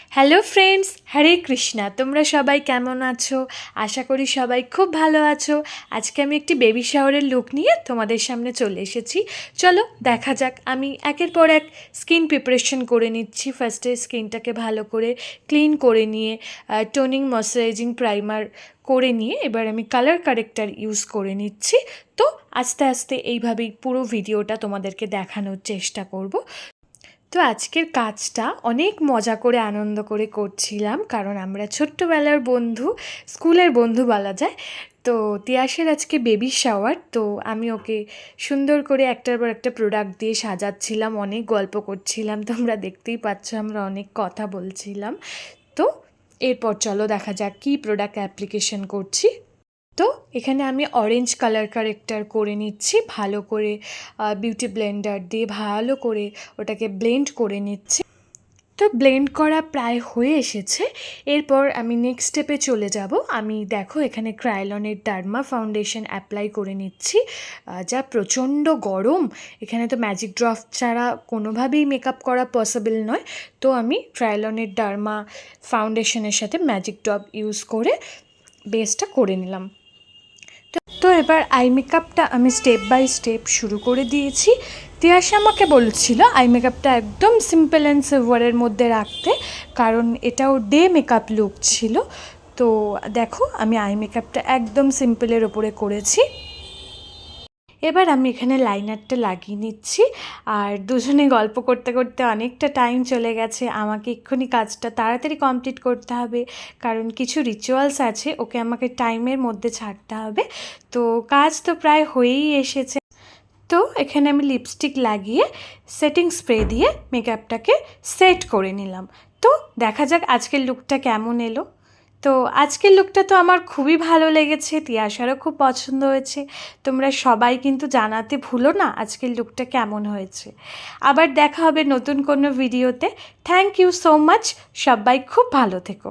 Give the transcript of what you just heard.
Hello friends, হরে কৃষ্ণা। তোমরা সবাই কেমন আছো? আশা করি সবাই খুব ভালো আছো। আজকে আমি একটি বেবি শাওয়ারের লুক নিয়ে তোমাদের সামনে চলে এসেছি। চলো দেখা যাক। আমি একের পর এক স্কিন প্রিপারেশন করে নিচ্ছি। ফার্স্টে স্কিনটাকে ভালো করে ক্লিন করে নিয়ে টোনিং ময়শ্চারাইজিং প্রাইমার করে নিয়ে এবার আমি কালার কারেক্টার ইউজ করে নিচ্ছি। তো আস্তে আস্তে এইভাবেই পুরো ভিডিওটা তোমাদেরকে দেখানোর চেষ্টা করব। তো আজকের কাজটা অনেক মজা করে আনন্দ করে করছিলাম, কারণ আমরা ছোট্টবেলার বন্ধু, স্কুলের বন্ধু বলা যায়। তো তিয়াসের আজকে বেবি শাওয়ার, তো আমি ওকে সুন্দর করে একটার পর একটা প্রোডাক্ট দিয়ে সাজাচ্ছিলাম, অনেক গল্প করছিলাম। তোমরা দেখতেই পাচ্ছ আমরা অনেক কথা বলছিলাম। তো এরপর চলো দেখা যাক কী প্রোডাক্ট অ্যাপ্লিকেশন করছি। তো এখানে আমি অরেঞ্জ কালার কারেক্টার করে নিচ্ছি ভালো করে, বিউটি ব্লেন্ডার দিয়ে ভালো করে ওটাকে ব্লেন্ড করে নিচ্ছি। তো ব্লেন্ড করা প্রায় হয়ে এসেছে। এরপর আমি নেক্সট স্টেপে চলে যাব। আমি দেখো এখানে ক্রায়োলনের ডার্মা ফাউন্ডেশন অ্যাপ্লাই করে নিচ্ছি, যা প্রচণ্ড গরম। এখানে তো ম্যাজিক ড্রপ ছাড়া কোনোভাবেই মেকআপ করা পসিবল নয়। তো আমি ক্রায়োলনের ডার্মা ফাউন্ডেশনের সাথে ম্যাজিক ড্রপ ইউজ করে বেসটা করে নিলাম। তো এবার আই মেকআপটা আমি স্টেপ বাই স্টেপ শুরু করে দিয়েছি। তিয়াশা আমাকে বলছিল আই মেকআপটা একদম সিম্পল অ্যান্ড সিলভারের মধ্যে রাখতে, কারণ এটাও ডে মেকআপ লুক ছিল। তো দেখো আমি আই মেকআপটা একদম সিম্পলের ওপরে করেছি। এবার আমি এখানে লাইনারটা লাগিয়ে নিচ্ছি, আর দুজনে গল্প করতে করতে অনেকটা টাইম চলে গেছে। আমাকে এক্ষুনি কাজটা তাড়াতাড়ি কমপ্লিট করতে হবে, কারণ কিছু রিচুয়ালস আছে, ওকে আমাকে টাইমের মধ্যে ছাড়তে হবে। তো কাজ তো প্রায় হয়েই এসেছে। তো এখানে আমি লিপস্টিক লাগিয়ে সেটিং স্প্রে দিয়ে মেকআপটাকে সেট করে নিলাম। তো দেখা যাক আজকের লুকটা কেমন এলো। তো আজকের লুকটা তো আমার খুবই ভালো লেগেছে, তিয়াশারও খুব পছন্দ হয়েছে। তোমরা সবাই কিন্তু জানাতে ভুলো না আজকের লুকটা কেমন হয়েছে। আবার দেখা হবে নতুন কোনো ভিডিওতে। Thank you so much. সবাই খুব ভালো থেকো।